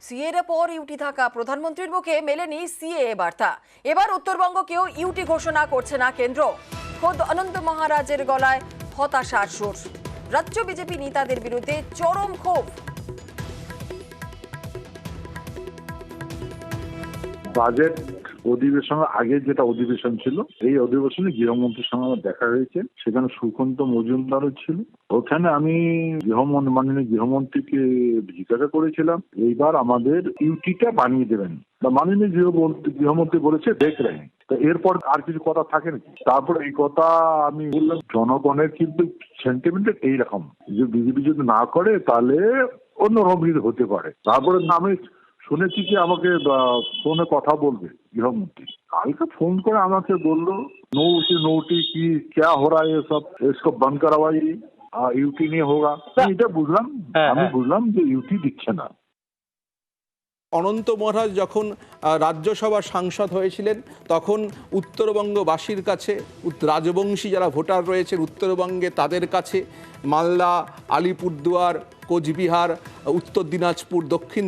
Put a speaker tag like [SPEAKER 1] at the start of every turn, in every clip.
[SPEAKER 1] সিএর পর ইউটি থাকা প্রধানমন্ত্রীর মুখে মেলেনি সিএ বার্তা। এবার উত্তরবঙ্গকেও ইউটি ঘোষণা করছে না কেন্দ্র। খোদ অনন্ত মহারাজের গলায় হতাশার সুর। রাজ্য বিজেপি নেতাদের বিরুদ্ধে চরম ক্ষোভ।
[SPEAKER 2] বাজেট অধিবেশনের আগে যেটা অধিবেশন ছিল, এই অধিবেশনে গৃহমন্ত্রীর সঙ্গে আমার দেখা হয়েছে। সেখানে সুকান্ত মজুমদারও ছিল। ওখানে আমি মাননীয় গৃহমন্ত্রীকে জিজ্ঞাসা করেছিলাম, এইবার আমাদের ইউটিটা বানিয়ে দেবেন, বা মাননীয় গৃহমন্ত্রী বলেছে দেখ রেন। তো এরপর আর কিছু কথা থাকে নাকি? তারপর এই কথা আমি বললাম, জনগণের কিন্তু সেন্টিমেন্ট এইরকম যে বিজেপি যদি না করে তাহলে অন্যরকম হতে পারে। তারপরে আমি শুনেছি কি আমাকে ফোনে কথা বলবে গৃহমন্ত্রী। কালকে ফোন করে আমাকে বললো নোটি কি ক্যা हो रहा है, सब इसको बंद करवाइए, ইউটি নিয়ে হোগা। এটা বুঝলাম, আমি বুঝলাম যে ইউটি দিচ্ছে না।
[SPEAKER 3] অনন্ত মহারাজ যখন রাজ্যসভার সাংসদ হয়েছিলেন তখন উত্তরবঙ্গবাসীর কাছে, রাজবংশী যারা ভোটার রয়েছেন উত্তরবঙ্গে, তাদের কাছে মালদা, আলিপুরদুয়ার, কোচবিহার, উত্তর দিনাজপুর, দক্ষিণ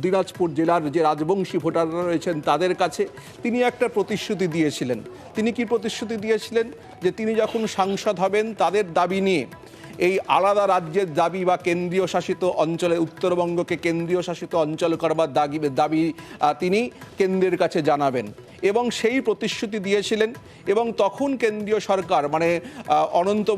[SPEAKER 3] দিনাজপুর জেলার যে রাজবংশী ভোটাররা রয়েছেন তাদের কাছে তিনি একটা প্রতিশ্রুতি দিয়েছিলেন। তিনি কি প্রতিশ্রুতি দিয়েছিলেন? যে তিনি যখন সাংসদ হবেন তাদের দাবি নিয়ে, এই আলাদা রাজ্যের দাবি বা কেন্দ্রীয় শাসিত অঞ্চলে, উত্তরবঙ্গকে কেন্দ্রীয় শাসিত অঞ্চল করবার দাবি তিনি কেন্দ্রের কাছে জানাবেন এবং সেই প্রতিশ্রুতি দিয়েছিলেন। এবং তখন কেন্দ্রীয় সরকার, মানে অনন্ত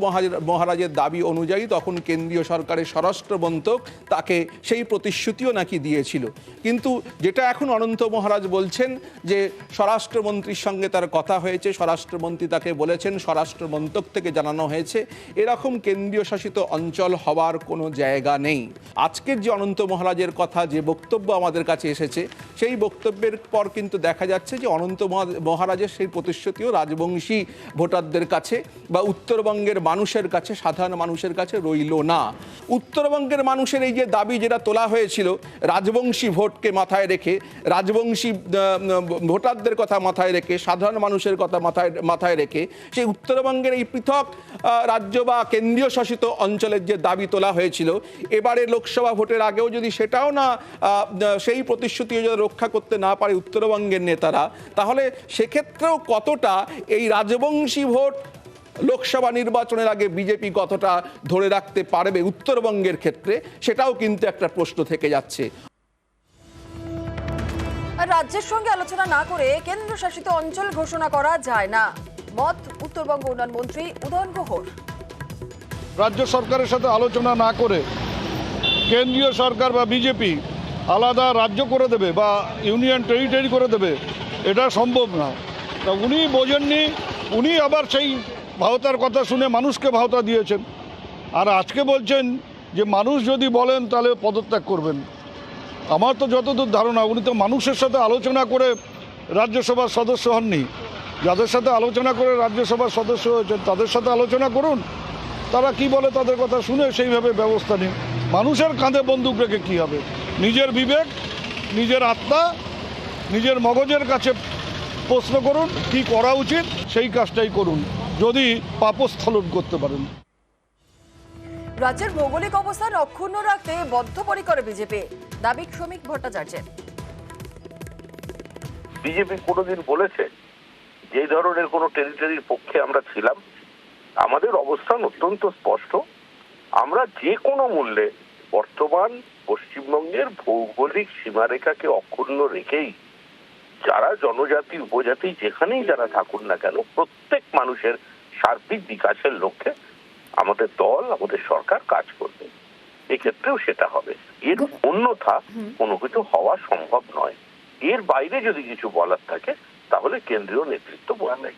[SPEAKER 3] মহারাজের দাবি অনুযায়ী তখন কেন্দ্রীয় সরকারের স্বরাষ্ট্র মন্ত্রক তাকে সেই প্রতিশ্রুতিও নাকি দিয়েছিল। কিন্তু যেটা এখন অনন্ত মহারাজ বলছেন যে স্বরাষ্ট্রমন্ত্রীর সঙ্গে তার কথা হয়েছে, স্বরাষ্ট্রমন্ত্রী তাকে বলেছেন, স্বরাষ্ট্র মন্ত্রক থেকে জানানো হয়েছে এরকম কেন্দ্রীয় শাসিত অঞ্চল হওয়ার কোনো জায়গা নেই। আজকের যে অনন্ত মহারাজের কথা, যে বক্তব্য আমাদের কাছে এসেছে, সেই বক্তব্যের পর কিন্তু দেখা যাচ্ছে যে অনন্ত মহারাজের সেই প্রতিশ্রুতিও রাজবংশী ভোটারদের কাছে বা উত্তরবঙ্গের মানুষের কাছে, সাধারণ মানুষের কাছে রইল না। উত্তরবঙ্গের মানুষের এই যে দাবি যেটা তোলা হয়েছিল রাজবংশী ভোটকে মাথায় রেখে, রাজবংশী ভোটারদের কথা মাথায় রেখে, সাধারণ মানুষের কথা মাথায় রেখে, সেই উত্তরবঙ্গের এই পৃথক রাজ্য বা কেন্দ্রীয় শাসিত অঞ্চলের যে দাবি তোলা হয়েছিল, এবারে লোকসভা ভোটের আগেও যদি সেটাও না, সেই প্রতিশ্রুতিও যদি রক্ষা করতে না পারে উত্তরবঙ্গের নেতারা, তাহলে সেক্ষেত্রেও কতটা এই রাজবংশী ভোট লোকসভা নির্বাচনের আগে বিজেপি কতটা ধরে রাখতে পারবে উত্তরবঙ্গের ক্ষেত্রে, সেটাও কিন্তু একটা প্রশ্ন থেকে যাচ্ছে।
[SPEAKER 1] রাজ্যের সঙ্গে আলোচনা না করে কেন্দ্রশাসিত অঞ্চল ঘোষণা করা যায় না, মত উত্তরবঙ্গ উন্নয়ন মন্ত্রী উদয়ন গুহর।
[SPEAKER 4] রাজ্য সরকারের সাথে আলোচনা না করে কেন্দ্রীয় সরকার বা বিজেপি আলাদা রাজ্য করে দেবে বা ইউনিয়ন টেরিটরি করে দেবে, এটা সম্ভব না। তা উনি বোঝেননি, উনি আবার সেই ভাওতার কথা শুনে মানুষকে ভাওতা দিয়েছেন। আর আজকে বলছেন যে মানুষ যদি বলেন তাহলে পদত্যাগ করবেন। আমার তো যতদূর ধারণা উনি তো মানুষের সাথে আলোচনা করে রাজ্যসভার সদস্য হননি। যাদের সাথে আলোচনা করে রাজ্যসভার সদস্য হয়েছেন তাদের সাথে আলোচনা করুন, তারা কি বলে তাদের কথা শুনে সেইভাবে ব্যবস্থা নিন। মানুষের কাঁধে বন্দুক রেখে কী হবে? নিজের বিবেক, নিজের আত্মা, নিজের মগজের কাছে প্রশ্ন করুন, কি করা উচিত সেই কাজটাই করুন, যদি পাপস্খলন করতে পারেন।
[SPEAKER 1] রাজ্যের ভৌগোলিক অবস্থান অক্ষুণ্ণ রাখতে বদ্ধপরিকর বিজেপি, দাবি শ্রমিক ভট্টাচার্যের।
[SPEAKER 5] বিজেপি কোনোদিন বলেছে যে ধরনের কোনো টেরিটরির পক্ষে আমরা ছিলাম? আমাদের অবস্থান অত্যন্ত স্পষ্ট। আমরা যে কোনো মূল্যে বর্তমান পশ্চিমবঙ্গের ভৌগোলিক সীমারেখাকে অক্ষুণ্ণ রেখেই যারা জনজাতি, উপজাতি, যেখানেই যারা থাকুন না কেন, প্রত্যেক মানুষের সার্বিক বিকাশের lক্ষ্যে আমাদের দল, আমাদের সরকার কাজ করবে। এক্ষেত্রেও সেটা হবে। এর অন্যথা কোনো কিছু হওয়া সম্ভব নয়। এর বাইরে যদি কিছু বলার থাকে তাহলে কেন্দ্রীয় নেতৃত্ব বলবে।